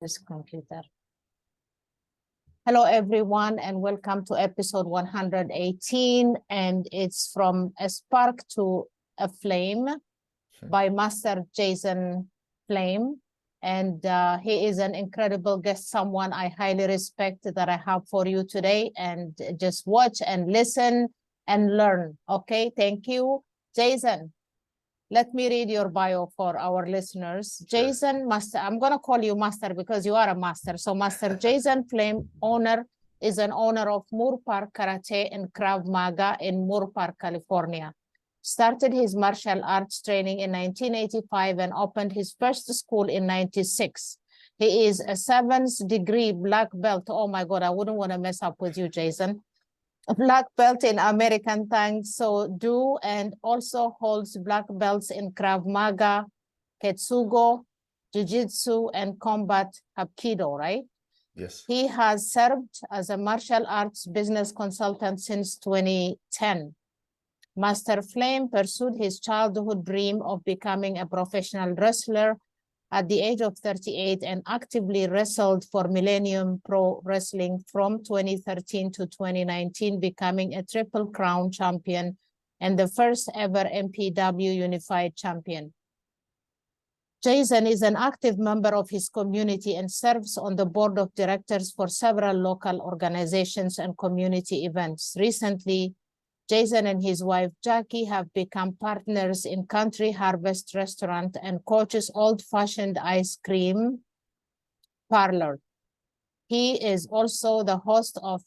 this computer. Hello, everyone, and welcome to episode 118. And it's from a spark to a flame by Master Jason Flame. And he is an incredible guest, someone I highly respect that I have for you today. And just watch and listen and learn. Okay, thank you. Jason, let me read your bio for our listeners. Jason Master, I'm going to call you Master because you are a master. So Master Jason Flame is an owner of Moorpark Karate and Krav Maga in Moorpark, California. Started his martial arts training in 1985 and opened his first school in 96. He is a 7th degree black belt. Oh my God, I wouldn't want to mess up with you, Jason. A black belt in American Tang, and also holds black belts in Krav Maga, Ketsugo, Jiu-Jitsu, and combat Hapkido, right? Yes. He has served as a martial arts business consultant since 2010. Master Flame pursued his childhood dream of becoming a professional wrestler at the age of 38 and actively wrestled for Millennium Pro Wrestling from 2013 to 2019, becoming a Triple Crown champion and the first ever MPW Unified Champion. Jason is an active member of his community and serves on the board of directors for several local organizations and community events. Recently, Jason and his wife, Jackie, have become partners in Country Harvest Restaurant and coaches old-fashioned ice cream Parlor. He is also the host of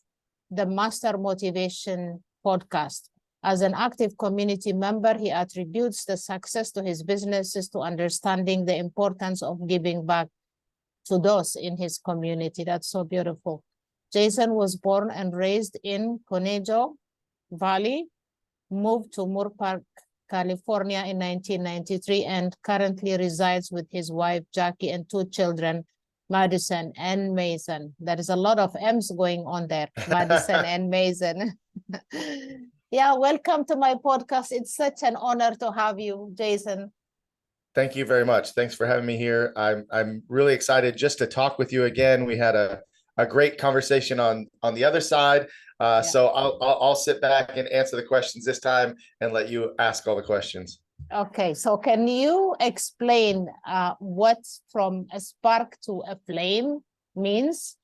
the Master Motivation podcast. As an active community member, he attributes the success to his businesses to understanding the importance of giving back to those in his community. That's so beautiful. Jason was born and raised in Conejo Valley, moved to Moorpark, California in 1993, and currently resides with his wife, Jackie, and 2 children, Madison and Mason. There is a lot of M's going on there, Madison and Mason. Yeah, welcome to my podcast. It's such an honor to have you, Jason. Thank you very much. Thanks for having me here. I'm really excited just to talk with you again. We had a great conversation on the other side. So I'll sit back and answer the questions this time and let you ask all the questions. Okay, so can you explain what from a spark to a flame means?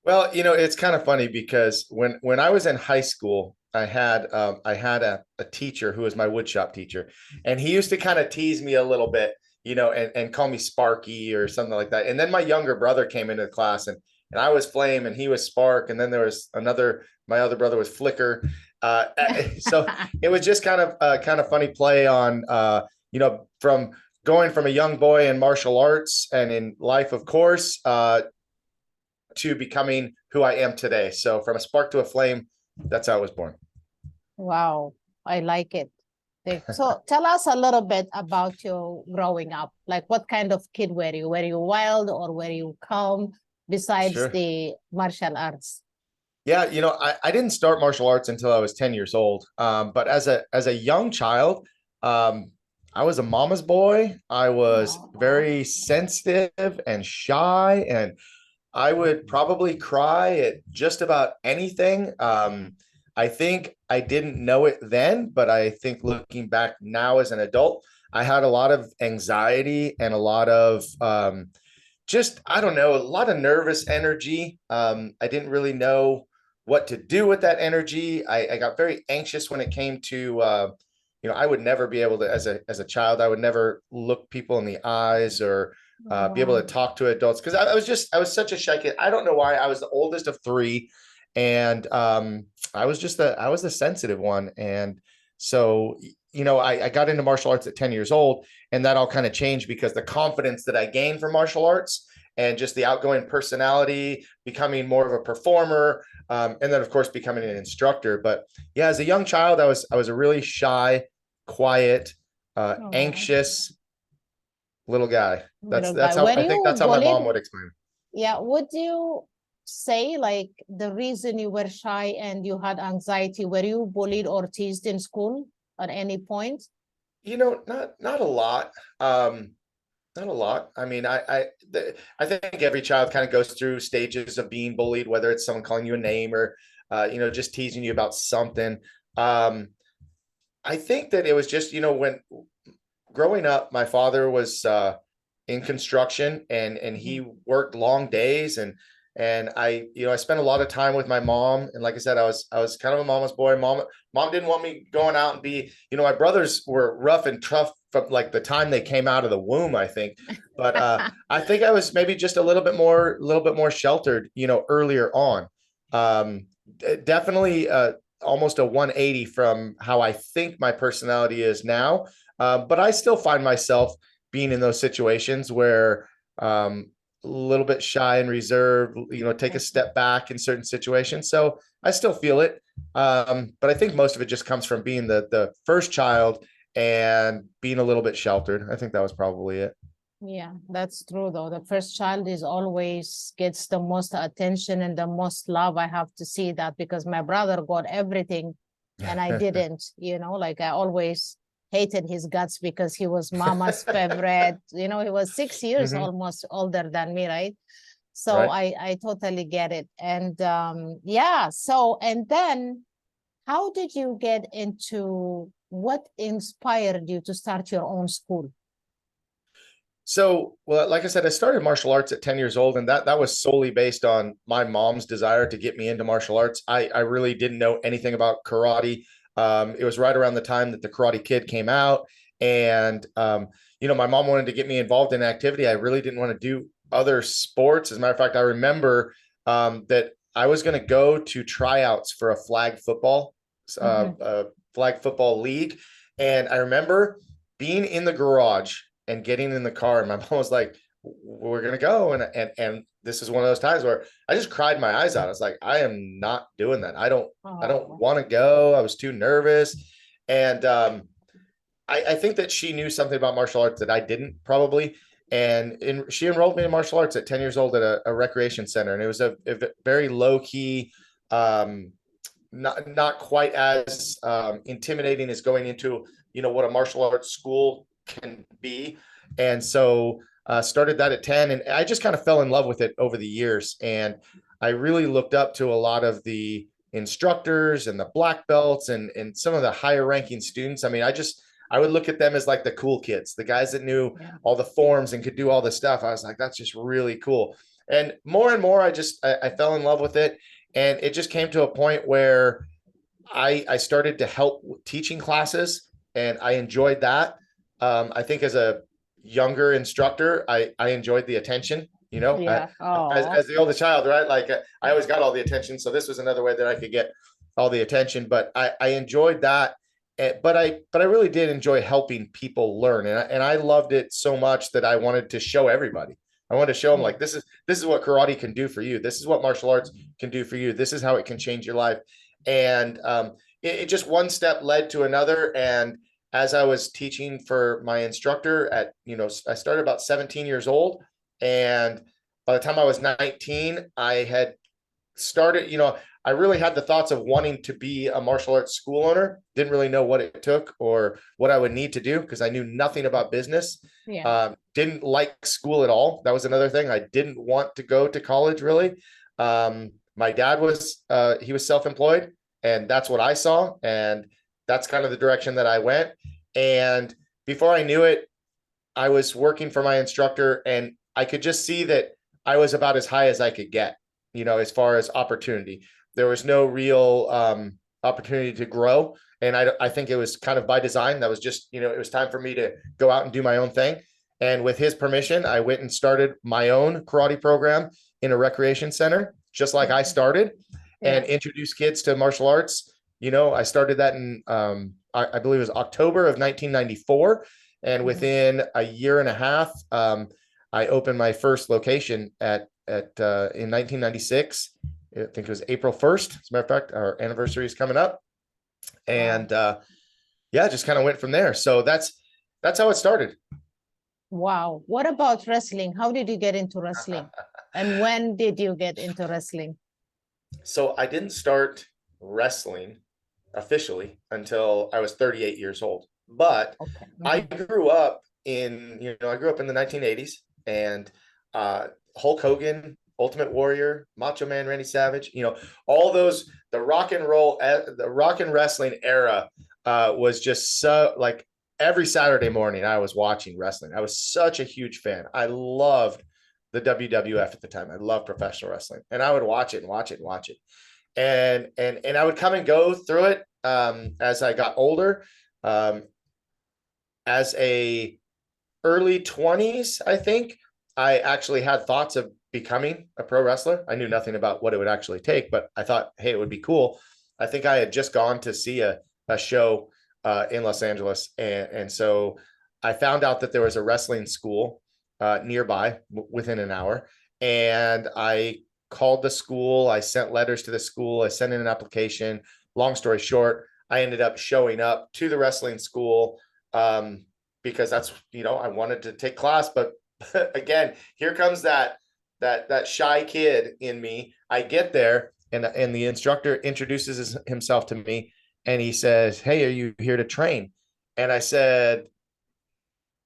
Well, it's kind of funny because when I was in high school, I had a teacher who was my woodshop teacher, and he used to kind of tease me a little bit, and call me Sparky or something like that. And then my younger brother came into the class, and I was Flame and he was Spark. And then there was my other brother was Flicker. So it was just kind of funny play on, from going from a young boy in martial arts and in life, of course, to becoming who I am today. So from a spark to a flame, that's how I was born. Wow. I like it. So tell us a little bit about your growing up. Like, what kind of kid were you? Were you wild or were you calm? Besides the martial arts? Yeah, I didn't start martial arts until I was 10 years old. But as a young child, I was a mama's boy. I was very sensitive and shy, and I would probably cry at just about anything. I think I didn't know it then, but I think looking back now as an adult, I had a lot of anxiety and a lot of a lot of nervous energy. I didn't really know what to do with that energy. I got very anxious when it came to, I would never be able to, as a child, I would never look people in the eyes or be able to talk to adults. Cause I was such a shy kid. I don't know why. I was the oldest of 3. And I was the sensitive one. And so, I got into martial arts at 10 years old, and that all kind of changed because the confidence that I gained from martial arts and just the outgoing personality, becoming more of a performer, and then of course becoming an instructor. But yeah, as a young child, I was a really shy, quiet, anxious little guy. That's how I think that's how my mom would explain it. Yeah, would you say like the reason you were shy and you had anxiety, were you bullied or teased in school at any point? Not a lot. Not a lot. I mean, I think every child kind of goes through stages of being bullied, whether it's someone calling you a name or, just teasing you about something. Um, I think that it was just, when growing up, my father was in construction, and he worked long days, and I spent a lot of time with my mom. And like I said, I was kind of a mama's boy. Mom didn't want me going out and be, my brothers were rough and tough from like the time they came out of the womb, I think. But I think I was maybe just a little bit more sheltered, earlier on. Definitely almost a 180 from how I think my personality is now. But I still find myself being in those situations where a little bit shy and reserved, take a step back in certain situations. So I still feel it. But I think most of it just comes from being the first child and being a little bit sheltered. I think that was probably it. Yeah, that's true though. The first child is always gets the most attention and the most love. I have to see that because my brother got everything and I didn't, like I always hated his guts because he was mama's favorite. He was 6 years Mhm. almost older than me, right? So Right. I totally get it. And yeah, so and then how did you get into what inspired you to start your own school? So, well, like I said, I started martial arts at 10 years old, and that was solely based on my mom's desire to get me into martial arts. I really didn't know anything about karate. It was right around the time that the Karate Kid came out, and my mom wanted to get me involved in activity. I really didn't want to do other sports. As a matter of fact, I remember that I was going to go to tryouts for a flag football league, and I remember being in the garage and getting in the car, and my mom was like, we're gonna go. And this is one of those times where I just cried my eyes out. I was like, I am not doing that. I don't Oh, want to go. I was too nervous. And I think that she knew something about martial arts that I didn't, probably. And she enrolled me in martial arts at 10 years old at a recreation center. And it was a very low key, not quite as intimidating as going into, what a martial arts school can be. And so started that at 10, and I just kind of fell in love with it over the years. And I really looked up to a lot of the instructors and the black belts and some of the higher ranking students. I mean, I would look at them as like the cool kids, the guys that knew yeah. all the forms and could do all this stuff. I was like, that's just really cool. And more, I fell in love with it. And it just came to a point where I started to help teaching classes, and I enjoyed that. I think as a younger instructor, I enjoyed the attention, Yeah. Oh, as the oldest child, right? Like I always got all the attention. So this was another way that I could get all the attention, but I enjoyed that. But I really did enjoy helping people learn. And I loved it so much that I wanted to show everybody. I wanted to show them yeah. like, this is what karate can do for you. This is what martial arts can do for you. This is how it can change your life. And it just one step led to another. And as I was teaching for my instructor I started about 17 years old. And by the time I was 19, I had started, I really had the thoughts of wanting to be a martial arts school owner. Didn't really know what it took or what I would need to do because I knew nothing about business. Yeah. Didn't like school at all. That was another thing. I didn't want to go to college really. My dad he was self-employed, and that's what I saw. And that's kind of the direction that I went. And before I knew it, I was working for my instructor, and I could just see that I was about as high as I could get, as far as opportunity. There was no real opportunity to grow. And I think it was kind of by design. That was just, it was time for me to go out and do my own thing. And with his permission, I went and started my own karate program in a recreation center, just like I started, Yeah. and introduced kids to martial arts. I started that in, I believe it was October of 1994. And Mhm. within a year and a half, I opened my first location in 1996. I think it was April 1st. As a matter of fact, our anniversary is coming up. Wow. And yeah, just kind of went from there. So that's how it started. Wow. What about wrestling? How did you get into wrestling? And when did you get into wrestling? So I didn't start wrestling officially until I was 38 years old. But Okay. I grew up I grew up in the 1980s, and Hulk Hogan, Ultimate Warrior, Macho Man Randy Savage, all those, the rock and wrestling era was just so, like, every Saturday morning I was watching wrestling. I was such a huge fan. I loved the WWF at the time. I loved professional wrestling, and I would watch it and watch it and watch it. And I would come and go through it as I got older. As a early 20s, I think I actually had thoughts of becoming a pro wrestler. I knew nothing about what it would actually take, but I thought, hey, it would be cool. I think I had just gone to see a show in Los Angeles. And so I found out that there was a wrestling school nearby within an hour. And I called the school. I sent letters to the school. I sent in an application. Long story short, I ended up showing up to the wrestling school because that's, I wanted to take class. But again, here comes that shy kid in me. I get there, and the instructor introduces himself to me, and he says, "Hey, are you here to train?" And I said,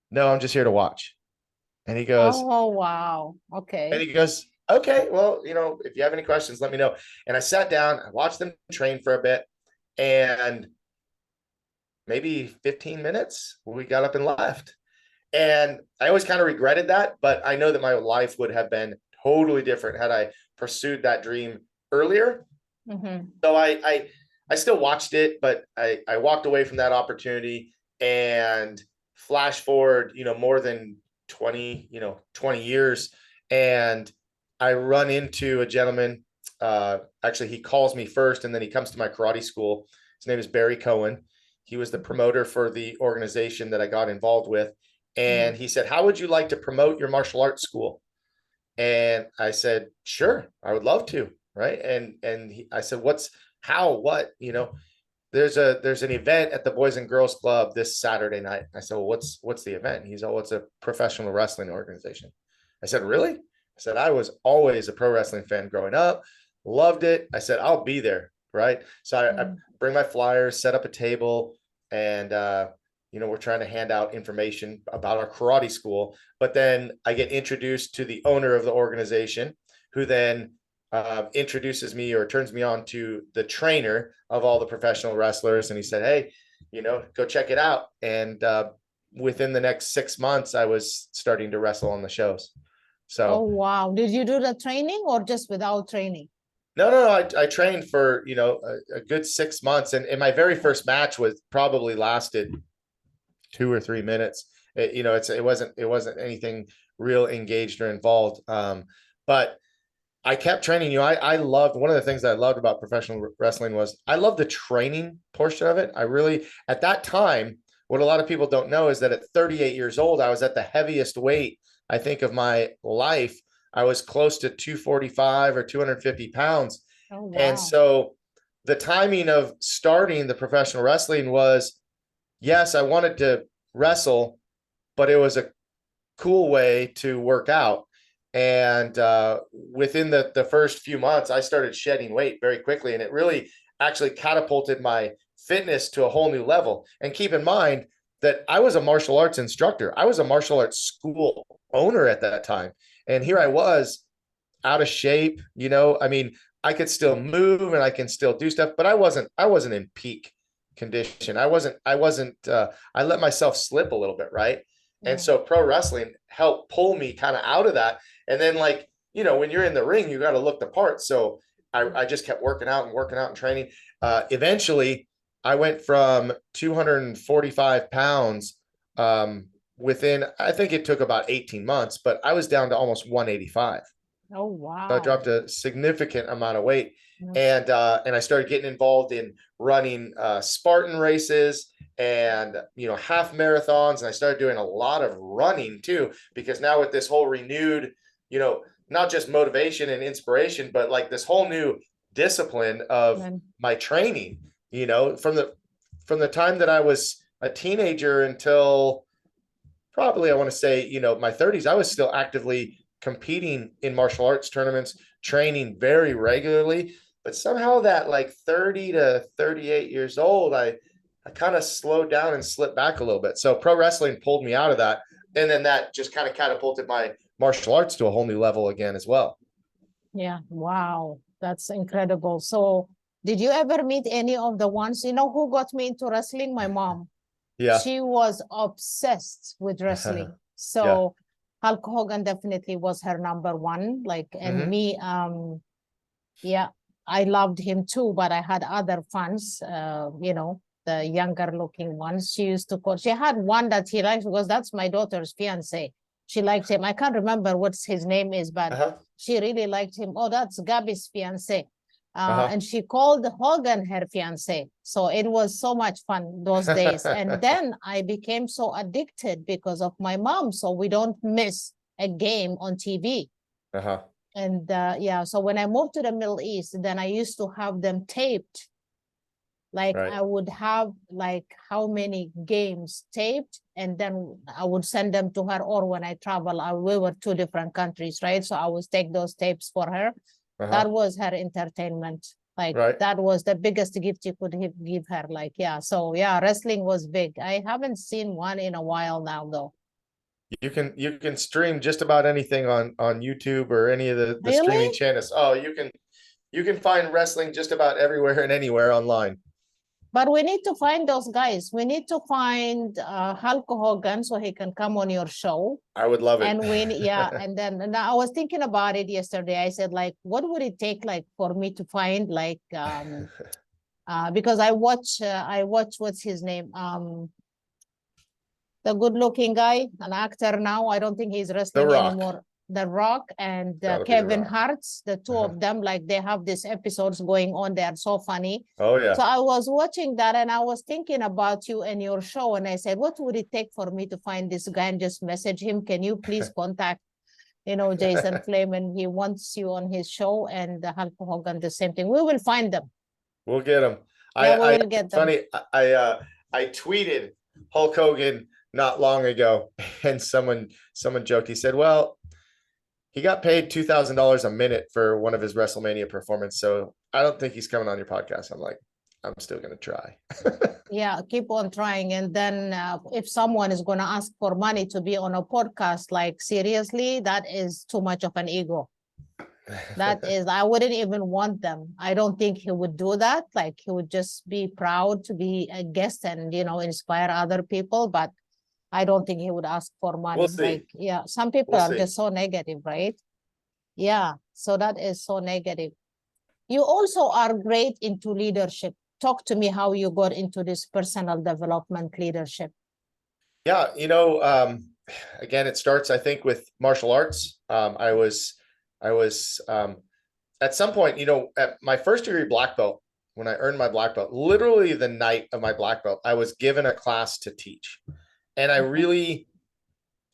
"No, I'm just here to watch." And he goes, "Oh, wow. Okay." And he goes, "Okay, well, if you have any questions, let me know." And I sat down, I watched them train for a bit, and maybe 15 minutes, we got up and left. And I always kind of regretted that, but I know that my life would have been totally different had I pursued that dream earlier. Mm-hmm. So I still watched it, but I walked away from that opportunity, and flash forward, more than 20 years. And I run into a gentleman. Actually, he calls me first, and then he comes to my karate school. His name is Barry Cohen. He was the promoter for the organization that I got involved with. And he said, "How would you like to promote your martial arts school?" And I said, "Sure, I would love to." Right. I said, "What? There's an event at the Boys and Girls Club this Saturday night." I said, "Well, what's the event?" He's, "Oh, it's a professional wrestling organization." I said, "Really?" I said, "I was always a pro wrestling fan growing up. Loved it." I said, "I'll be there." Right. So I bring my flyers, set up a table, and we're trying to hand out information about our karate school. But then I get introduced to the owner of the organization, who then introduces me or turns me on to the trainer of all the professional wrestlers. And he said, "Hey, go check it out." And within the next 6 months, I was starting to wrestle on the shows. So, oh, wow. Did you do the training or just without training? No. I trained for, a good 6 months. And my very first match was probably lasted 2 or 3 minutes. It wasn't anything real engaged or involved. But I kept training. I loved, one of the things that I loved about professional wrestling was I loved the training portion of it. I really, at that time, what a lot of people don't know is that at 38 years old, I was at the heaviest weight, I think, of my life. I was close to 245 or 250 pounds. Oh, wow. And so the timing of starting the professional wrestling was, yes, I wanted to wrestle, but it was a cool way to work out. And within the first few months, I started shedding weight very quickly. And it really actually catapulted my fitness to a whole new level. And keep in mind that I was a martial arts instructor. I was a martial arts school owner at that time. And here I was, out of shape. I could still move and I can still do stuff, but I wasn't in peak condition. I let myself slip a little bit. Right. And so pro wrestling helped pull me kind of out of that. And then, when you're in the ring, you got to look the part. So I just kept working out and training. Eventually I went from 245 pounds within, I think it took about 18 months, but I was down to almost 185. Oh, wow. So I dropped a significant amount of weight. And I started getting involved in running Spartan races and, half marathons. And I started doing a lot of running too, because now with this whole renewed, not just motivation and inspiration, but like this whole new discipline of my training, from the time that I was a teenager until probably, I want to say, my 30s, I was still actively competing in martial arts tournaments, training very regularly. But somehow that 30 to 38 years old, I I kind of slowed down and slipped back a little bit. So pro wrestling pulled me out of that. And then that just kind of catapulted my martial arts to a whole new level again as well. Yeah. Wow. That's incredible. So did you ever meet any of the ones, who got me into wrestling? My mom. Yeah. She was obsessed with wrestling. So Hulk Hogan definitely was her number one. Like, and me, yeah, I loved him too, but I had other fans, the younger looking ones. She used to call, she had one that she liked because that's my daughter's fiance. She liked him. I can't remember what his name is, but she really liked him. Oh, that's Gabby's fiance. And she called Hogan her fiance. So it was so much fun those days. And then I became so addicted because of my mom. So we don't miss a game on TV. And so when I moved to the Middle East, then I used to have them taped. Like I would have like how many games taped, and then I would send them to her. Or when I travel, we were 2 different countries, right? So I would take those tapes for her. That was her entertainment. Like that was the biggest gift you could give her. Like, so wrestling was big. I haven't seen one in a while now though. You can stream just about anything on YouTube or any of the streaming channels. Oh, you can find wrestling just about everywhere and anywhere online. But we need to find those guys. We need to find Hulk Hogan so he can come on your show. I would love it. And and then I was thinking about it yesterday. I said, like, what would it take, like, for me to find, like, because I watch what's his name, the good-looking guy, an actor now. I don't think he's wrestling anymore. The Rock and Kevin Hart, the two of them, like they have these episodes going on. They are so funny. Oh yeah. So I was watching that and I was thinking about you and your show. And I said, what would it take for me to find this guy and just message him? Can you please contact, Jason Flame, and he wants you on his show, and Hulk Hogan, the same thing. We will find them. We'll get them. Yeah, we will get them. Funny. I tweeted Hulk Hogan not long ago, and someone joked. He said, well, he got paid $2,000 a minute for one of his WrestleMania performances. So I don't think he's coming on your podcast. I'm like, I'm still going to try. Yeah, keep on trying. And then if someone is going to ask for money to be on a podcast, like seriously, that is too much of an ego. That is, I wouldn't even want them. I don't think he would do that. Like he would just be proud to be a guest and, inspire other people. But I don't think he would ask for money. We'll see. Like, some people are just so negative, right? Yeah, so that is so negative. You also are great into leadership. Talk to me how you got into this personal development leadership. Yeah, again, it starts, I think, with martial arts. I was at some point, at my first degree black belt, when I earned my black belt, literally the night of my black belt, I was given a class to teach. And I really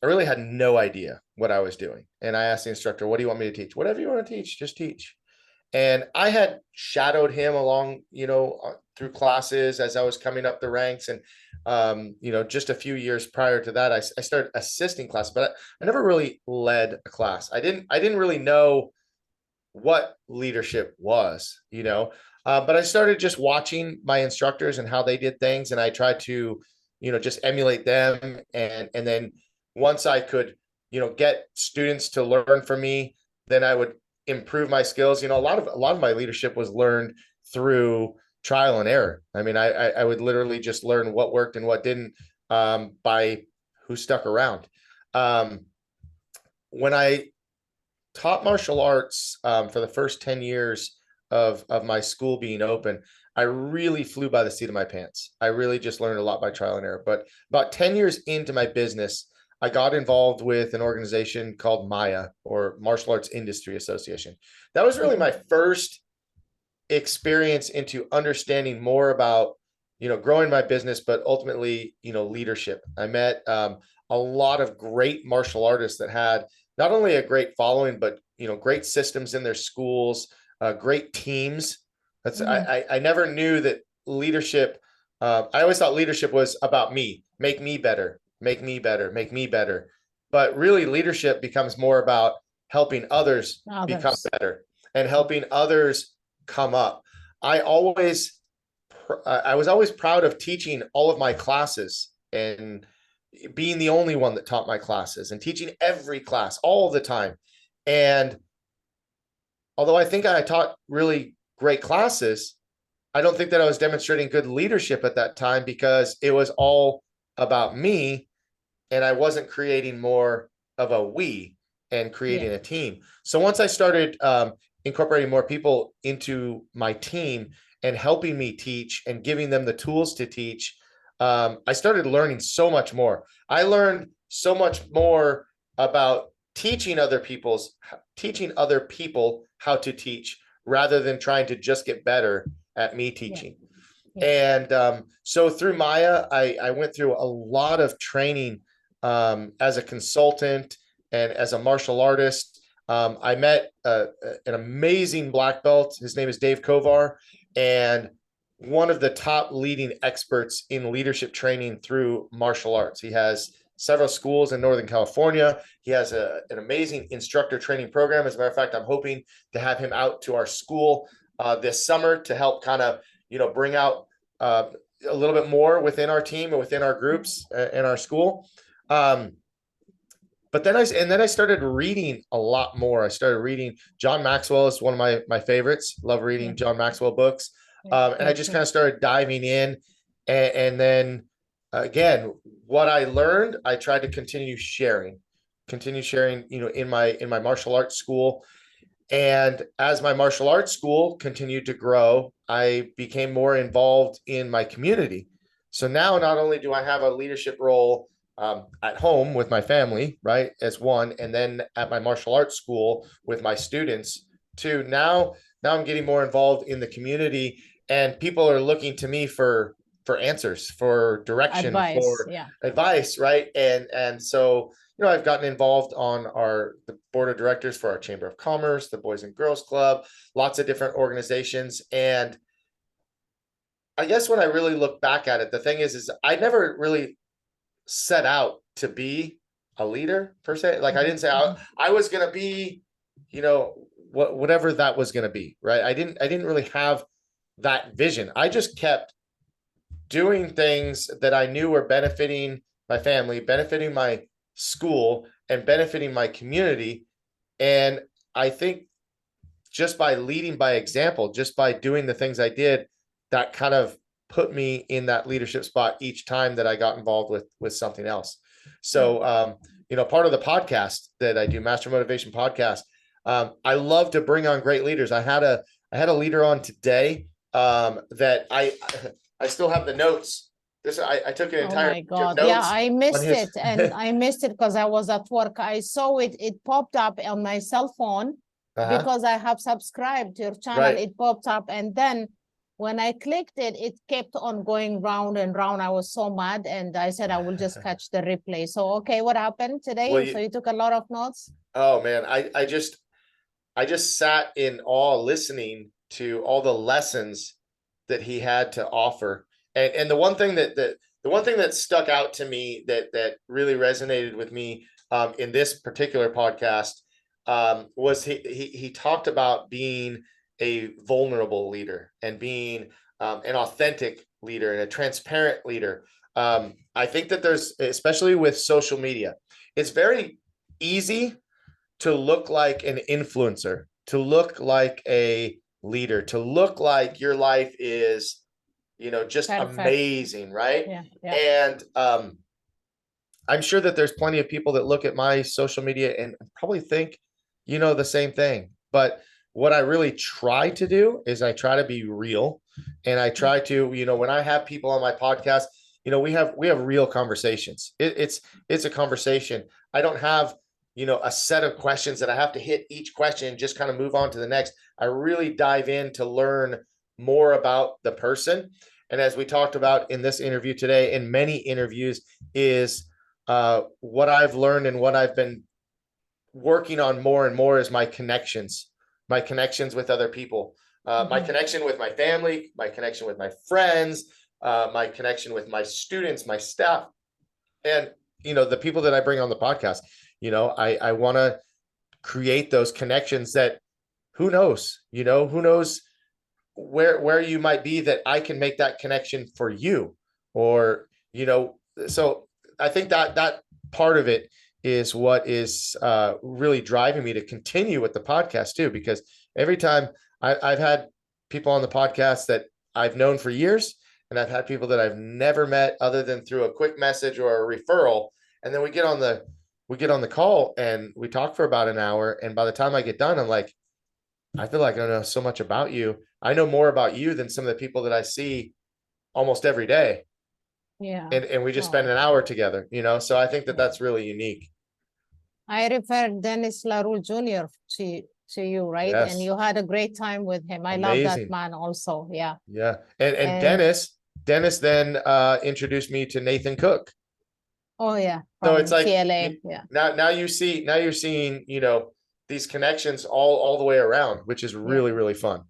had no idea what I was doing. And I asked the instructor, what do you want me to teach? Whatever you want to teach, just teach. And I had shadowed him along, through classes as I was coming up the ranks. And, just a few years prior to that, I started assisting class, but I never really led a class. I didn't really know what leadership was, but I started just watching my instructors and how they did things. And I tried to, just emulate them. And then once I could, get students to learn from me, then I would improve my skills. A lot of my leadership was learned through trial and error. I mean, I would literally just learn what worked and what didn't by who stuck around. When I taught martial arts for the first 10 years of my school being open, I really flew by the seat of my pants. I really just learned a lot by trial and error. But about 10 years into my business, I got involved with an organization called Maga, or Martial Arts Industry Association. That was really my first experience into understanding more about, growing my business, but ultimately, leadership. I met a lot of great martial artists that had not only a great following, but, great systems in their schools, great teams. I never knew that leadership. I always thought leadership was about me, make me better, make me better, make me better. But really, leadership becomes more about helping others become better and helping others come up. I always I was always proud of teaching all of my classes and being the only one that taught my classes and teaching every class all the time. And although I think I taught really great classes, I don't think that I was demonstrating good leadership at that time because it was all about me and I wasn't creating more of a we and creating a team. So once I started incorporating more people into my team and helping me teach and giving them the tools to teach, I started learning so much more. I learned so much more about teaching other people how to teach rather than trying to just get better at me teaching. And so through Maya, I went through a lot of training as a consultant and as a martial artist. I met an amazing black belt. His name is Dave Kovar, and one of the top leading experts in leadership training through martial arts. He has several schools in Northern California. He has an amazing instructor training program. As a matter of fact, I'm hoping to have him out to our school this summer to help kind of, bring out a little bit more within our team and within our groups in our school. But then I started reading a lot more. I started reading. John Maxwell is one of my favorites. Love reading John Maxwell books. And I just kind of started diving in. And then again, what I learned, I tried to continue sharing, in my martial arts school. And as my martial arts school continued to grow, I became more involved in my community. So now not only do I have a leadership role at home with my family, right, as one, and then at my martial arts school with my students, two, now I'm getting more involved in the community, and people are looking to me for answers, for direction, for advice, right? And so, I've gotten involved on the board of directors for our Chamber of Commerce, the Boys and Girls Club, lots of different organizations. And I guess when I really look back at it, the thing is I never really set out to be a leader per se. Like I didn't say I was going to be, whatever that was going to be, right? I didn't really have that vision. I just kept doing things that I knew were benefiting my family, benefiting my school, and benefiting my community. And I think just by leading by example, just by doing the things I did, that kind of put me in that leadership spot each time that I got involved with something else. So, part of the podcast that I do, Master Motivation Podcast, I love to bring on great leaders. I had a leader on today that I still have the notes. I took an entire. Oh my God! Yeah, I missed it, and I missed it because I was at work. I saw it; it popped up on my cell phone because I have subscribed to your channel. Right. It popped up, and then when I clicked it, it kept on going round and round. I was so mad, and I said I will just catch the replay. So, okay, what happened today? Well, so you took a lot of notes. Oh man, I just sat in awe listening to all the lessons that he had to offer. And the one thing that stuck out to me that really resonated with me in this particular podcast was he talked about being a vulnerable leader and being an authentic leader and a transparent leader. I think that there's, especially with social media, it's very easy to look like an influencer, to look like a leader, to look like your life is just perfect. Amazing, right? Yeah. And I'm sure that there's plenty of people that look at my social media and probably think, the same thing. But what I really try to do is I try to be real, and I try to, when I have people on my podcast, we have real conversations. It's a conversation. I don't have, a set of questions that I have to hit each question and just kind of move on to the next. I really dive in to learn more about the person. And as we talked about in this interview today, in many interviews, is what I've learned and what I've been working on more and more is my connections with other people, my connection with my family, my connection with my friends, my connection with my students, my staff, and, the people that I bring on the podcast. I want to create those connections that who knows where you might be that I can make that connection for you, or, so I think that part of it is what is really driving me to continue with the podcast too, because every time I've had people on the podcast that I've known for years, and I've had people that I've never met other than through a quick message or a referral. And then we get on the call and we talk for about an hour. And by the time I get done, I'm like, I feel like I know so much about you. I know more about you than some of the people that I see almost every day. Yeah. And we just spend an hour together, so I think that that's really unique. I referred Dennis LaRue Jr. to you, right? Yes. And you had a great time with him. I love that man also. Yeah. Yeah. And Dennis then introduced me to Nathan Cook. Oh yeah. So it's like TLA. Yeah. Now you're seeing, these connections all the way around, which is really, really fun.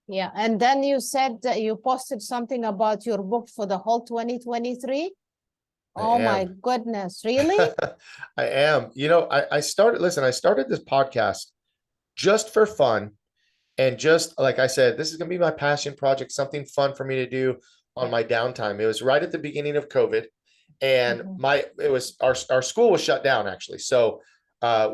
Yeah. And then you said that you posted something about your book for the whole 2023. Oh my goodness, really? I am. I started this podcast just for fun. And just like I said, this is going to be my passion project, something fun for me to do on my downtime. It was right at the beginning of COVID, and our school was shut down actually. So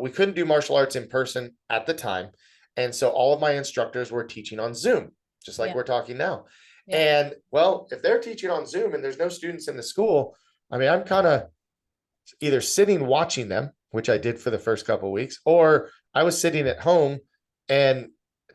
we couldn't do martial arts in person at the time. And so all of my instructors were teaching on Zoom, just like we're talking now. And well, if they're teaching on Zoom and there's no students in the school, I mean, I'm kind of either sitting watching them, which I did for the first couple of weeks, or I was sitting at home and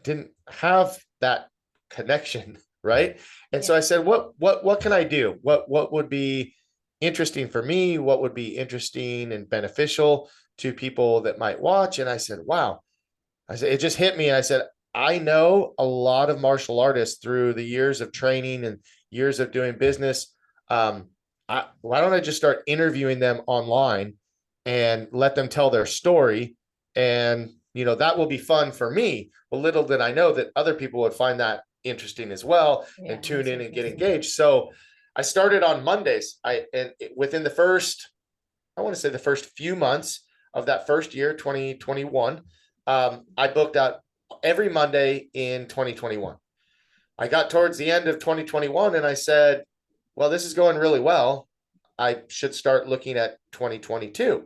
didn't have that connection, right? And so I said, what can I do? What would be interesting for me? What would be interesting and beneficial to people that might watch? And I said, wow. I said, it just hit me. And I said, I know a lot of martial artists through the years of training and years of doing business. Why don't I just start interviewing them online and let them tell their story? And, that will be fun for me. Well, little did I know that other people would find that interesting as well and tune in and get engaged. So I started on Mondays. Within the first few months of that first year, 2021, I booked out every Monday in 2021. I got towards the end of 2021 and I said, well, this is going really well. I should start looking at 2022.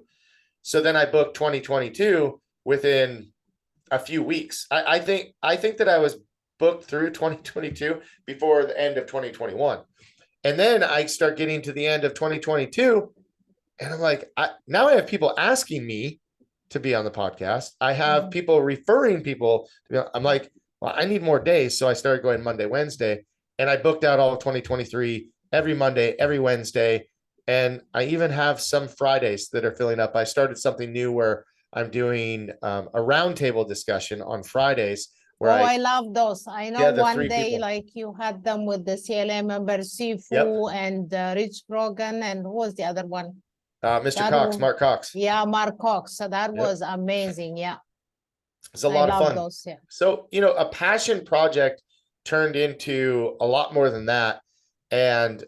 So then I booked 2022 within a few weeks. I think that I was booked through 2022 before the end of 2021. And then I start getting to the end of 2022 and I'm like, now I have people asking me to be on the podcast. I have people referring people to be on. I'm like, well, I need more days. So I started going Monday, Wednesday, and I booked out all of 2023 every Monday, every Wednesday. And I even have some Fridays that are filling up. I started something new where I'm doing a roundtable discussion on Fridays. I love those. I know one day, like you had them with the CLA member, Sifu and Rich Brogan, and who was the other one? Mr. Cox, Mark Cox. Yeah, Mark Cox. So that was amazing. Yeah. It's a lot of fun. Those, So, a passion project turned into a lot more than that. And,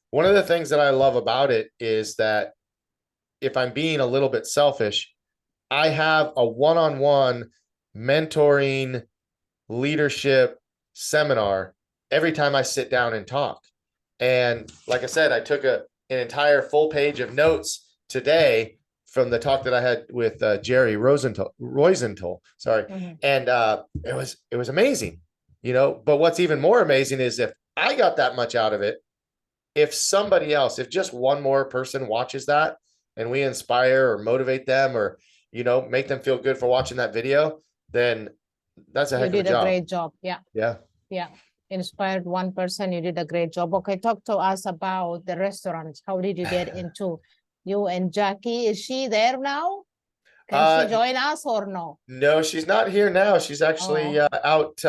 one of the things that I love about it is that if I'm being a little bit selfish, I have a one-on-one mentoring leadership seminar every time I sit down and talk. And like I said, I took an entire full page of notes today from the talk that I had with Jerry Rosenthal. Sorry. And it was amazing, but what's even more amazing is if I got that much out of it, if somebody else, if just one more person watches that and we inspire or motivate them or, make them feel good for watching that video, then that's a heck of a job. You did a great job. Yeah. Yeah. Yeah. Inspired one person. You did a great job. Okay. Talk to us about the restaurant. How did you get into you and Jackie? Is she there now? Can she join us or no? No, she's not here now. She's actually out.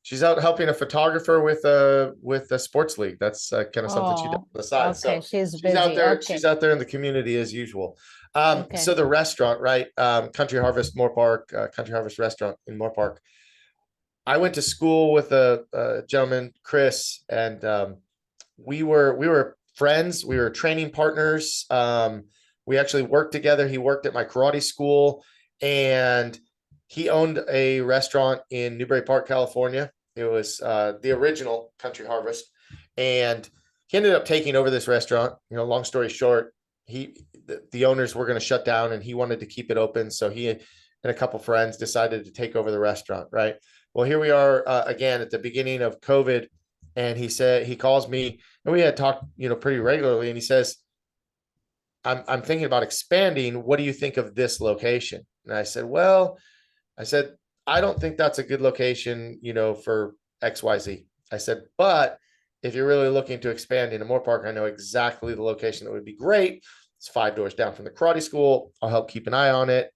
She's out helping a photographer with a sports league. That's kind of something she does on the side. Okay, so she's busy. out there. Okay. She's out there in the community as usual. So the restaurant, right? Country Harvest Moorpark, Country Harvest Restaurant in Moorpark. I went to school with a gentleman, Chris, and we were friends. We were training partners. We actually worked together. He worked at my karate school, and he owned a restaurant in Newbury Park, California. the original Country Harvest, and he ended up taking over this restaurant. Long story short, the owners were going to shut down, and he wanted to keep it open. So he and a couple friends decided to take over the restaurant. Right. Well, here we are again at the beginning of COVID, and he calls me, and we had talked, pretty regularly, and he says, I'm thinking about expanding. What do you think of this location? And I said, I don't think that's a good location, for XYZ. I said, but if you're really looking to expand into Moorpark, I know exactly the location that would be great. It's 5 doors down from the karate school. I'll help keep an eye on it.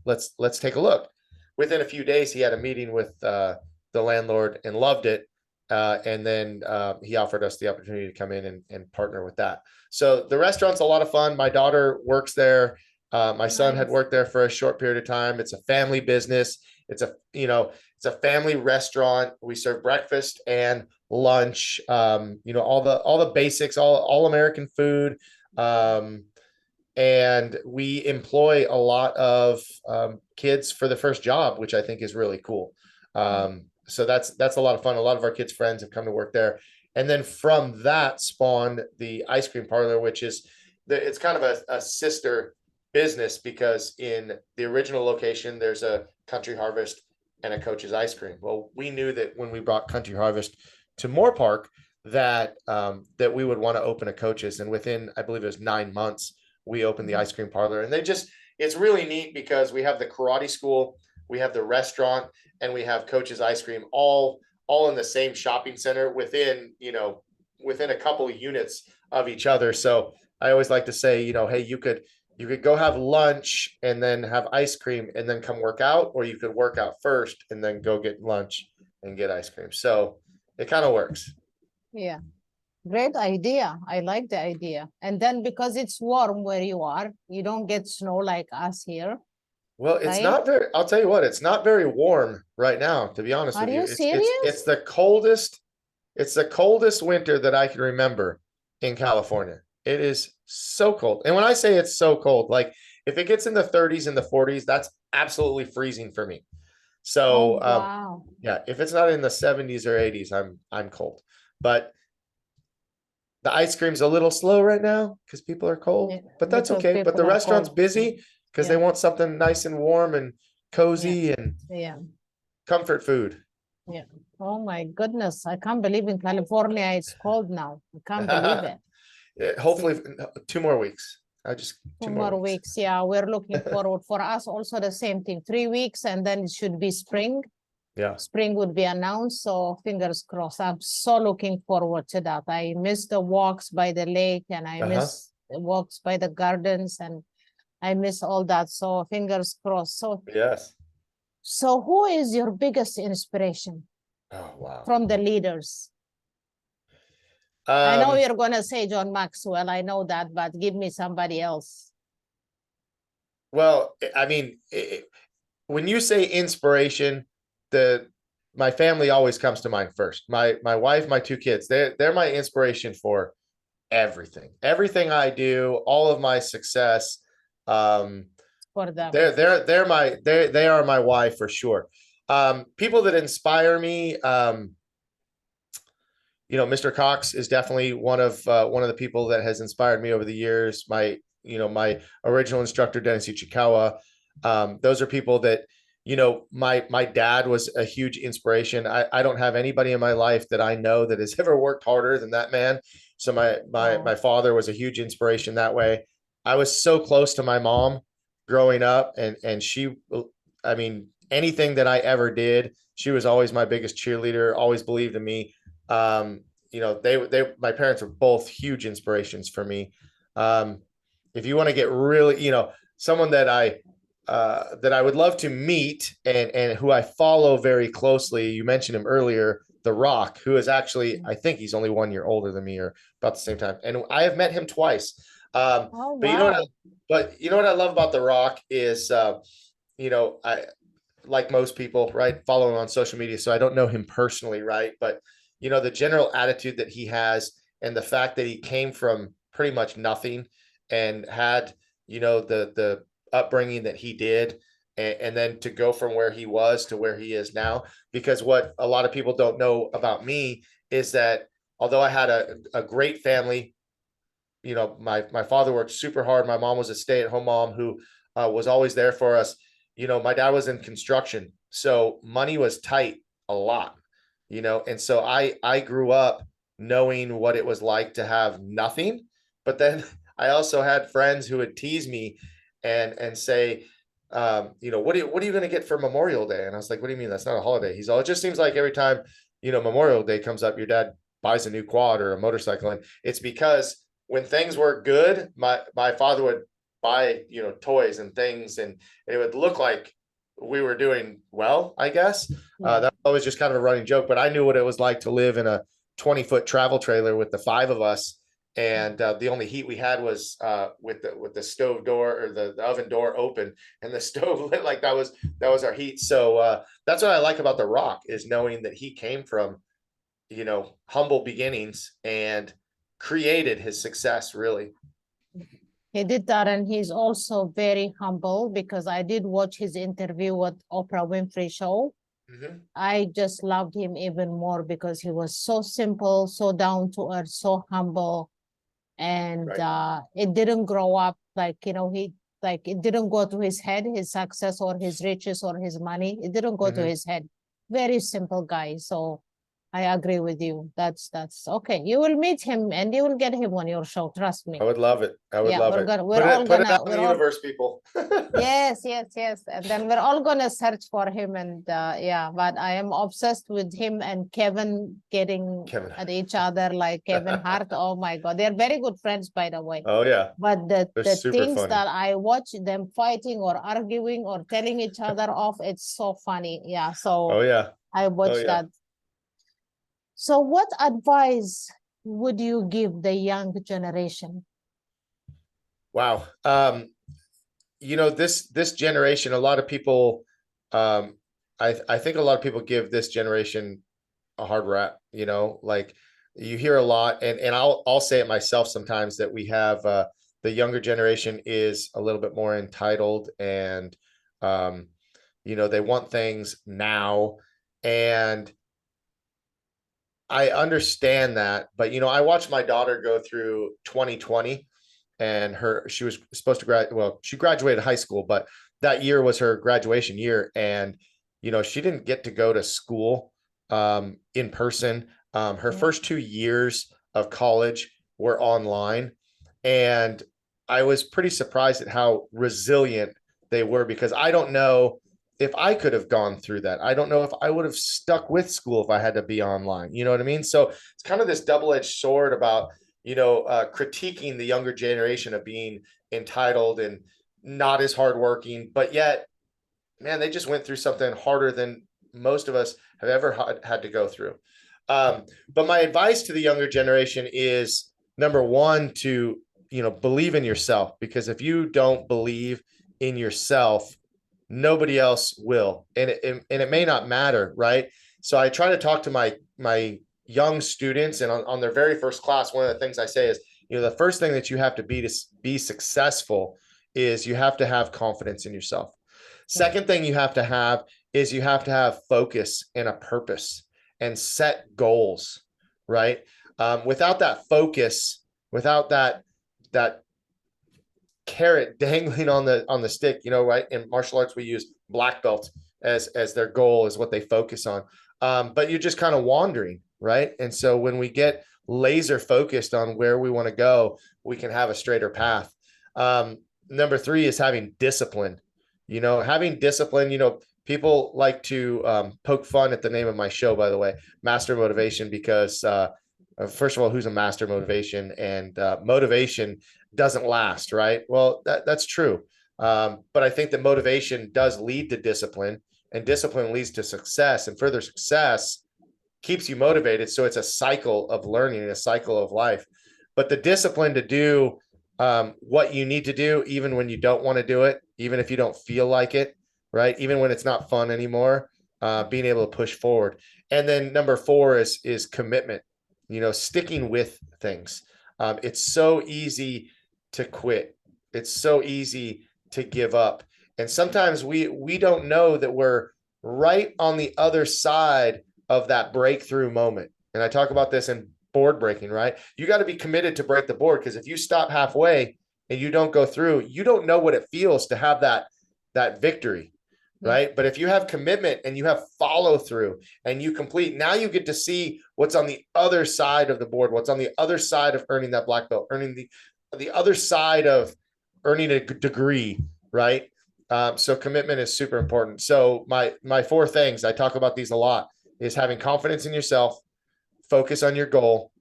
Let's take a look. Within a few days, he had a meeting with the landlord and loved it. And then he offered us the opportunity to come in and partner with that. So the restaurant's a lot of fun. My daughter works there. My son had worked there for a short period of time. It's a family business. It's a family restaurant. We serve breakfast and lunch. All the basics, all American food. And we employ a lot of kids for the first job, which I think is really cool. So that's a lot of fun. A lot of our kids' friends have come to work there. And then from that spawned the ice cream parlor, which is it's kind of a sister business, because in the original location, there's a Country Harvest and a Coach's Ice Cream. Well, we knew that when we brought Country Harvest to Moorpark, that we would want to open a Coach's. And within, I believe it was 9 months, we opened the ice cream parlor. And it's really neat because we have the karate school, we have the restaurant, and we have Coach's Ice Cream all in the same shopping center within a couple of units of each other. So I always like to say, hey, you could go have lunch and then have ice cream and then come work out, or you could work out first and then go get lunch and get ice cream. So it kind of works. Yeah. Great idea. I like the idea. And then because it's warm where you are, you don't get snow like us here. Well, it's not very, I'll tell you what, it's not very warm right now, to be honest with you. Are you serious? It's the coldest winter that I can remember in California. It is so cold. And when I say it's so cold, like if it gets in the 30s and the 40s, that's absolutely freezing for me. So, wow. Yeah, if it's not in the 70s or 80s, I'm cold. But the ice cream's a little slow right now because people are cold, but that's okay. But the restaurant's busy because they want something nice and warm and cozy and comfort food. Yeah. Oh my goodness. I can't believe in California it's cold now. I can't believe it. Hopefully 2 more weeks. Two more weeks. Yeah, we're looking forward. For us also the same thing. 3 weeks and then it should be spring. Yeah. Spring would be announced. So fingers crossed. I'm so looking forward to that. I miss the walks by the lake, and I miss the walks by the gardens, and I miss all that. So fingers crossed. So yes. So who is your biggest inspiration? Oh, wow. From the leaders? I know you're going to say John Maxwell. I know that, but give me somebody else. Well, I mean, when you say inspiration, my family always comes to mind first. My wife, my 2 kids, they're my inspiration for everything. Everything I do, all of my success. For them. They are my why for sure. People that inspire me, Mr. Cox is definitely one of the people that has inspired me over the years. My original instructor, Dennis Ichikawa. Those are people that, my dad was a huge inspiration. I don't have anybody in my life that I know that has ever worked harder than that man. So my father was a huge inspiration that way. I was so close to my mom growing up, and she, I mean, anything that I ever did, she was always my biggest cheerleader, always believed in me. My parents were both huge inspirations for me. If you want to get really, someone that I would love to meet and who I follow very closely, you mentioned him earlier, The Rock, who is actually, I think he's only 1 year older than me, or about the same time. And I have met him twice. But you know what I love about The Rock is, I, like most people, right, follow him on social media, so I don't know him personally, right? But the general attitude that he has, and the fact that he came from pretty much nothing and had, the upbringing that he did, and then to go from where he was to where he is now. Because what a lot of people don't know about me is that although I had a great family, you know, my father worked super hard. My mom was a stay-at-home mom who was always there for us. You know, my dad was in construction, so money was tight a lot, you know, and so I grew up knowing what it was like to have nothing. But then I also had friends who would tease me and say, you know, what are you going to get for Memorial Day? And I was like, what do you mean? That's not a holiday. He's all, it just seems like every time, you know, Memorial Day comes up, your dad buys a new quad or a motorcycle. And it's because when things were good, my father would buy, you know, toys and things, and it would look like we were doing well, I guess. That was just kind of a running joke, but I knew what it was like to live in a 20-foot travel trailer with the 5 of us. And the only heat we had was with the stove door or the oven door open, and the stove lit like that was our heat. So that's what I like about The Rock, is knowing that he came from, you know, humble beginnings and created his success, really. He did that, and he's also very humble, because I did watch his interview with Oprah Winfrey show. I just loved him even more because he was so simple, so down to earth, so humble, and it didn't grow up like, you know, it didn't go to his head, his success or his riches or his money. It didn't go to his head. Very simple guy. So I agree with you. That's okay. You will meet him and you will get him on your show. Trust me. I would love it. I would love it. We're all put it gonna out in the universe, people. yes. And then we're all gonna search for him, and yeah, but I am obsessed with him and Kevin getting at each other, like Kevin Hart. Oh my God, they're very good friends, by the way. Oh yeah. But They're the super things funny. that I watch them fighting or arguing or telling each other off, it's so funny. Yeah. So Oh yeah. I watched that. So what advice would you give the young generation? Wow. You know, this generation, a lot of people, I think a lot of people give this generation a hard rap, you know, like you hear a lot, and I'll say it myself sometimes, that we have the younger generation is a little bit more entitled, and you know, they want things now. And I understand that, but you know, I watched my daughter go through 2020, and she was supposed to graduate. Well, she graduated high school, but that year was her graduation year, and you know, she didn't get to go to school in person. Her first 2 years of college were online, and I was pretty surprised at how resilient they were, because I don't know if I could have gone through that. I don't know if I would have stuck with school if I had to be online. You know what I mean? So it's kind of this double-edged sword about, you know, critiquing the younger generation of being entitled and not as hardworking, but yet, man, they just went through something harder than most of us have ever had to go through. But my advice to the younger generation is, number one, to, you know, believe in yourself, because if you don't believe in yourself, nobody else will, and it may not matter, right? So I try to talk to my young students, and on their very first class, one of the things I say is, you know, the first thing that you have to be successful is you have to have confidence in yourself. Second thing you have to have is you have to have focus and a purpose and set goals, right? Without that focus, without that carrot dangling on the stick, you know, right? In martial arts, we use black belt as their goal, is what they focus on. But you're just kind of wandering, right? And so when we get laser focused on where we want to go, we can have a straighter path. Number 3 is having discipline. You know, having discipline, you know, people like to poke fun at the name of my show, by the way, Master Motivation, because first of all, who's a master motivation? And motivation doesn't last, right? Well, that's true. But I think that motivation does lead to discipline, and discipline leads to success, and further success keeps you motivated. So it's a cycle of learning and a cycle of life. But the discipline to do what you need to do, even when you don't want to do it, even if you don't feel like it, right? Even when it's not fun anymore, being able to push forward. And then number 4 is commitment, you know, sticking with things. It's so easy to quit. It's so easy to give up. And sometimes we don't know that we're right on the other side of that breakthrough moment. And I talk about this in board breaking, right? You got to be committed to break the board, because if you stop halfway and you don't go through, you don't know what it feels to have that victory, right? But if you have commitment and you have follow through and you complete, now you get to see what's on the other side of the board, what's on the other side of earning that black belt, earning the other side of earning a degree, right? So commitment is super important. So my 4 things, I talk about these a lot, is having confidence in yourself, focus on your goal,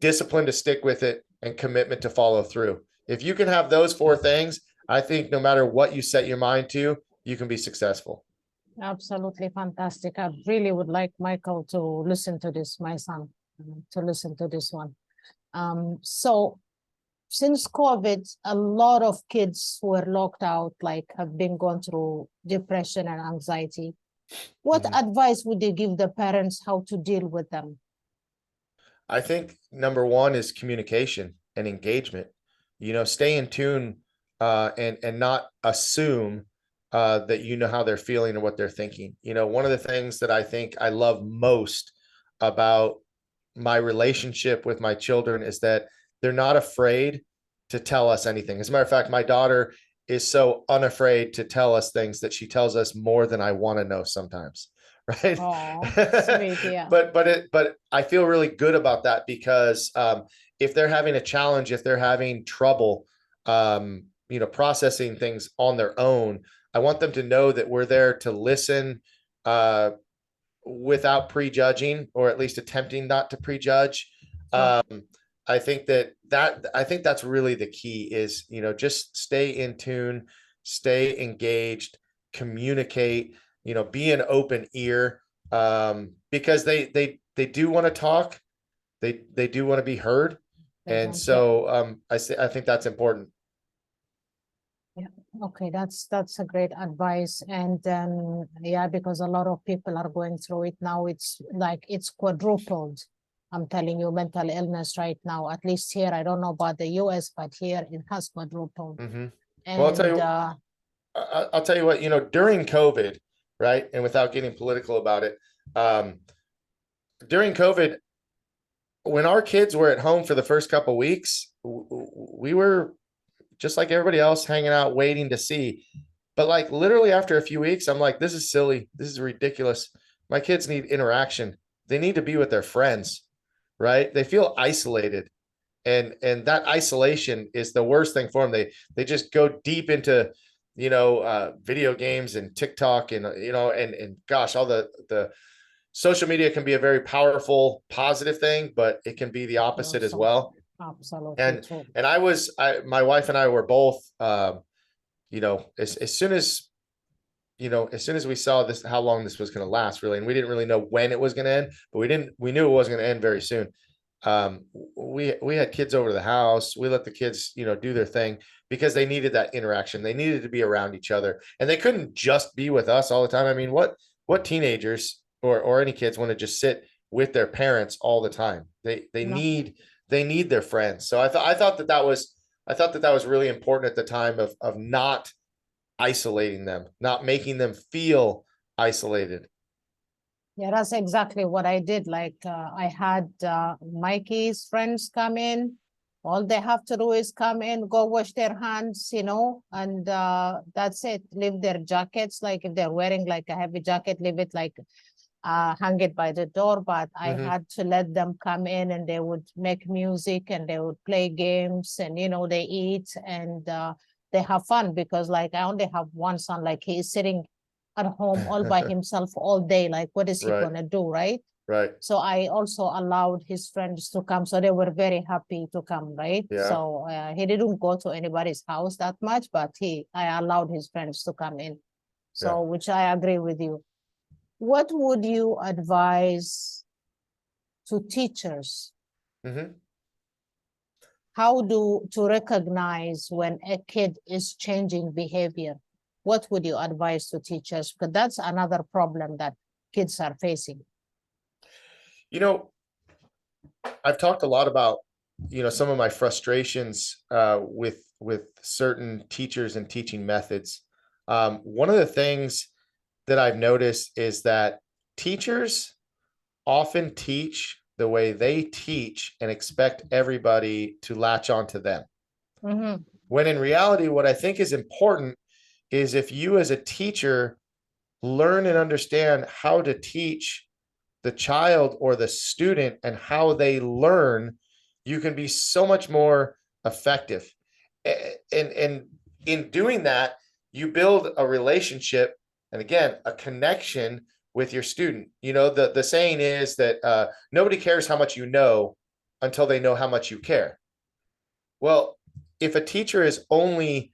discipline to stick with it, and commitment to follow through. If you can have those 4 things, I think no matter what you set your mind to, you can be successful. Absolutely fantastic. I really would like Michael to listen to this, my son, to listen to this one. So since COVID, a lot of kids were locked out, like have been going through depression and anxiety. What advice would you give the parents how to deal with them? I think number 1 is communication and engagement. Stay in tune and not assume that you know how they're feeling or what they're thinking. One of the things that I think I love most about my relationship with my children is that they're not afraid to tell us anything. As a matter of fact, my daughter is so unafraid to tell us things that she tells us more than I want to know sometimes. Right. Aww, sweet, yeah. But I feel really good about that, because if they're having a challenge, if they're having trouble, processing things on their own, I want them to know that we're there to listen without prejudging, or at least attempting not to prejudge. I think that's really the key is, just stay in tune, stay engaged, communicate, be an open ear, because they do want to talk. They do want to be heard. And so I think that's important. Yeah. Okay, that's a great advice. And yeah, because a lot of people are going through it now. It's like it's quadrupled. I'm telling you, mental illness right now, at least here. I don't know about the US, but here it has quadrupled. Mm-hmm. And well, I'll tell you what, during COVID, right? And without getting political about it, during COVID, when our kids were at home for the first couple of weeks, we were just like everybody else, hanging out, waiting to see. But like literally after a few weeks, I'm like, this is silly. This is ridiculous. My kids need interaction. They need to be with their friends, right? They feel isolated. And that isolation is the worst thing for them. They just go deep into, video games and TikTok and, and gosh, all the social media can be a very powerful, positive thing, but it can be the opposite as well. Absolutely. And my wife and I were both, as soon as we saw this, how long this was going to last, really, and we didn't really know when it was going to end, but we knew it wasn't going to end very soon. We had kids over to the house. We let the kids, do their thing, because they needed that interaction. They needed to be around each other, and they couldn't just be with us all the time. I mean, what teenagers or any kids want to just sit with their parents all the time? They need their friends. So I thought that was really important at the time of not isolating them, not making them feel isolated. Yeah, that's exactly what I did. Like I had Mikey's friends come in. All they have to do is come in, go wash their hands, and that's it. Leave their jackets. Like if they're wearing like a heavy jacket, leave it like hang it by the door. But I had to let them come in, and they would make music and they would play games, and they eat and they have fun, because like I only have one son, like he is sitting at home all by himself all day. Like what is he gonna do, right? Right. So I also allowed his friends to come, so they were very happy to come, right? Yeah. So he didn't go to anybody's house that much, but I allowed his friends to come in. So which I agree with you. What would you advise to teachers? How to recognize when a kid is changing behavior? What would you advise to teachers? Because that's another problem that kids are facing. I've talked a lot about, some of my frustrations with certain teachers and teaching methods. One of the things that I've noticed is that teachers often teach the way they teach and expect everybody to latch onto them. Mm-hmm. When in reality, what I think is important is if you as a teacher learn and understand how to teach the child or the student and how they learn, you can be so much more effective. And in doing that, you build a relationship and again, a connection with your student. You know, the saying is that nobody cares how much you know until they know how much you care. Well, if a teacher is only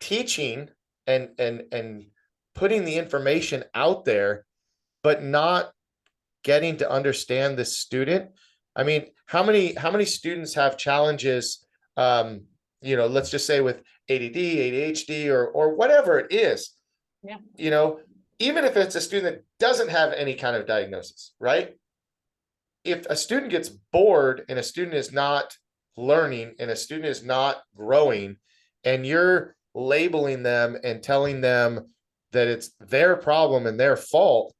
teaching and putting the information out there, but not getting to understand the student. I mean, how many students have challenges, you know, let's just say with ADD, ADHD, or whatever it is, Yeah. you know, even if it's a student that doesn't have any kind of diagnosis, right? If a student gets bored and a student is not learning and a student is not growing, and you're labeling them and telling them that it's their problem and their fault,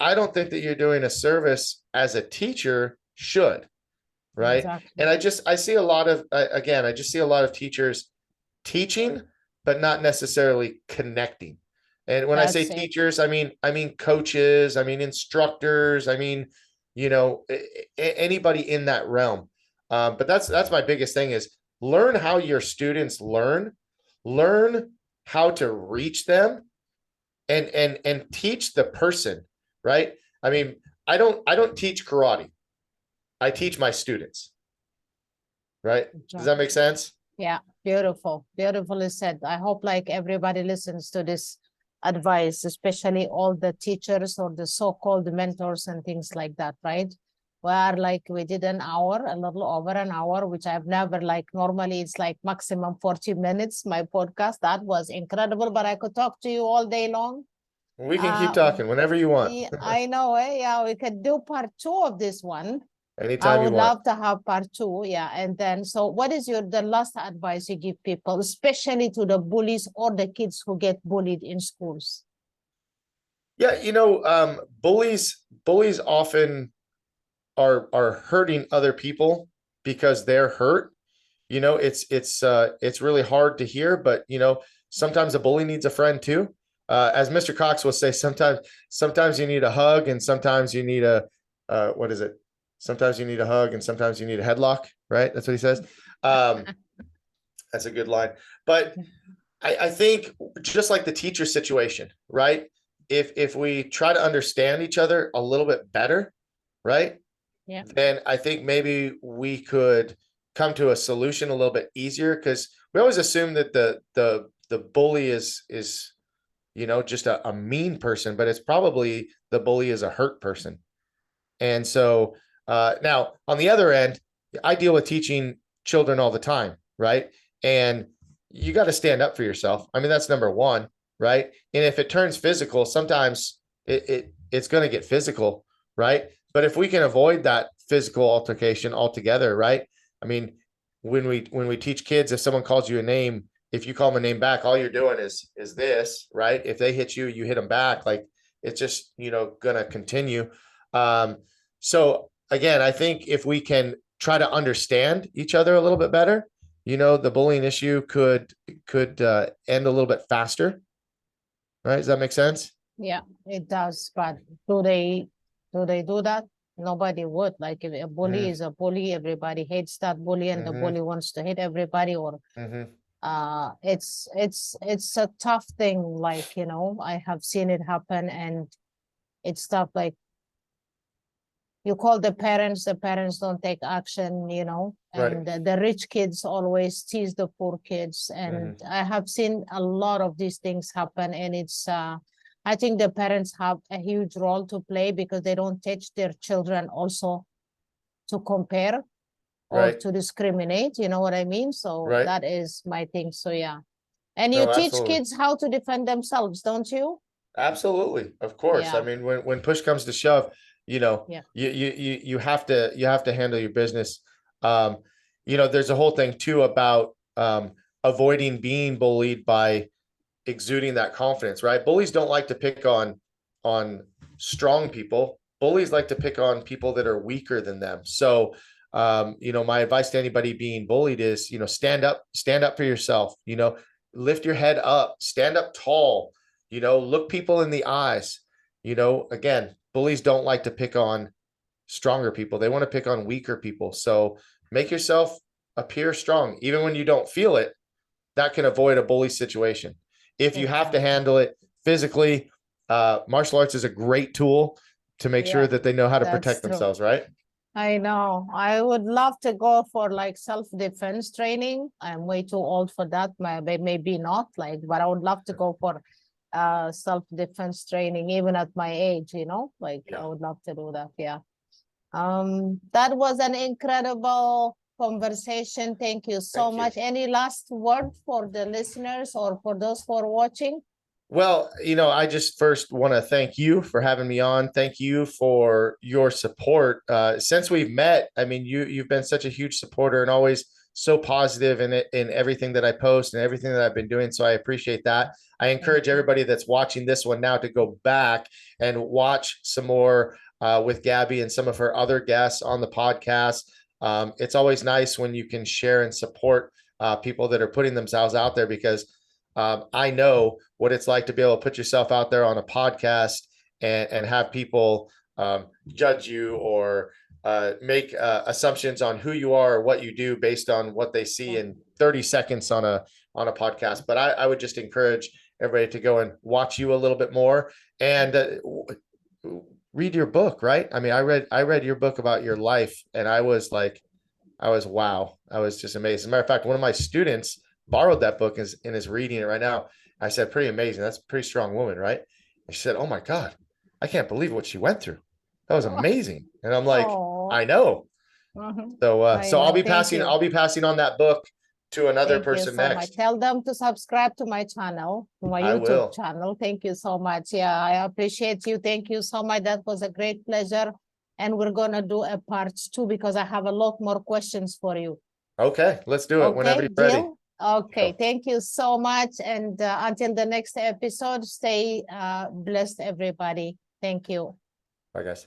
I don't think that you're doing a service as a teacher should, right? Exactly. And I see a lot of, again, I just see a lot of teachers teaching, but not necessarily connecting. And when I say teachers, I mean coaches, I mean instructors, I mean, you know, anybody in that realm. But that's my biggest thing is learn how your students learn how to reach them and teach the person, right? I mean, I don't teach karate. I teach my students. Right? Does that make sense? Yeah, beautiful. Beautifully said. I hope like everybody listens to this advice, especially all the teachers or the so-called mentors and things like that, right? Where like we did an hour, a little over an hour, which I've never like, normally it's like maximum 40 minutes, my podcast. That was incredible, but I could talk to you all day long. We can keep talking whenever you want. I know, yeah, we could do part 2 of this one. Anytime I would you want. love to have part 2, yeah. And then, so what is the last advice you give people, especially to the bullies or the kids who get bullied in schools? Yeah, you know, bullies often are hurting other people because they're hurt. You know, it's really hard to hear, but you know, sometimes a bully needs a friend too. As Mr. Cox will say, sometimes you need a hug, and sometimes you need a what is it? Sometimes you need a hug, and sometimes you need a headlock. Right? That's what he says. That's a good line. But I think just like the teacher situation, right? If we try to understand each other a little bit better, right? Yeah. Then I think maybe we could come to a solution a little bit easier, because we always assume that the bully is you know, just a mean person, but it's probably the bully is a hurt person. And so now on the other end, I deal with teaching children all the time, right? And you got to stand up for yourself. I mean, that's number one, right? And if it turns physical, sometimes it's going to get physical, right? But if we can avoid that physical altercation altogether, right? I mean, when we teach kids, if someone calls you a name, if you call them a name back, all you're doing is this, right? If they hit you, you hit them back. Like it's just, you know, going to continue. So again, I think if we can try to understand each other a little bit better, you know, the bullying issue could end a little bit faster. Right? Does that make sense? Yeah, it does. But do they do that? Nobody would. Like if a bully is a bully, everybody hates that bully, and the bully wants to hit everybody. Or it's a tough thing. Like, you know, I have seen it happen, and it's tough. Like you call the parents don't take action, you know, and the rich kids always tease the poor kids. And I have seen a lot of these things happen, and it's I think the parents have a huge role to play, because they don't teach their children also to compare or to discriminate, you know what I mean? So that is my thing. So yeah. And you teach kids how to defend themselves, don't you? Absolutely. Of course. Yeah. I mean, when push comes to shove, you know, you have to handle your business. You know, there's a whole thing too about avoiding being bullied by exuding that confidence, right? Bullies don't like to pick on strong people. Bullies like to pick on people that are weaker than them. So, my advice to anybody being bullied is, stand up for yourself, lift your head up, stand up tall, look people in the eyes. Again, bullies don't like to pick on stronger people. They want to pick on weaker people. So make yourself appear strong. Even when you don't feel it, that can avoid a bully situation. If you have to handle it physically, martial arts is a great tool to make sure that they know how to protect themselves, right? I know. I would love to go for like self-defense training. I'm way too old for that. Maybe not, but I would love to go for self-defense training, even at my age, I would love to do that. Yeah. That was an incredible conversation. Thank you so much. Any last word for the listeners or for those who are watching? Well, I just first want to thank you for having me on. Thank you for your support. Since we've met, I mean, you've been such a huge supporter and always so positive in everything that I post and everything that I've been doing. So I appreciate that. I encourage everybody that's watching this one now to go back and watch some more with Gabby and some of her other guests on the podcast. It's always nice when you can share and support people that are putting themselves out there, because I know what it's like to be able to put yourself out there on a podcast and have people judge you or make assumptions on who you are or what you do based on what they see in 30 seconds on a podcast. But I would just encourage everybody to go and watch you a little bit more and read your book, right? I mean, I read your book about your life, and I was wow. I was just amazed. As a matter of fact, one of my students borrowed that book and is reading it right now. I said, pretty amazing. That's a pretty strong woman, right? And she said, oh my God, I can't believe what she went through. That was amazing. And I'm like, I know. So I'll be passing on that book to another person next. Tell them to subscribe to my channel, to my YouTube channel. Thank you so much. Yeah, I appreciate you. Thank you so much. That was a great pleasure. And we're going to do a part 2 because I have a lot more questions for you. Okay, let's do it whenever you're ready. Okay, thank you so much. And until the next episode, stay blessed, everybody. Thank you. Bye, guys.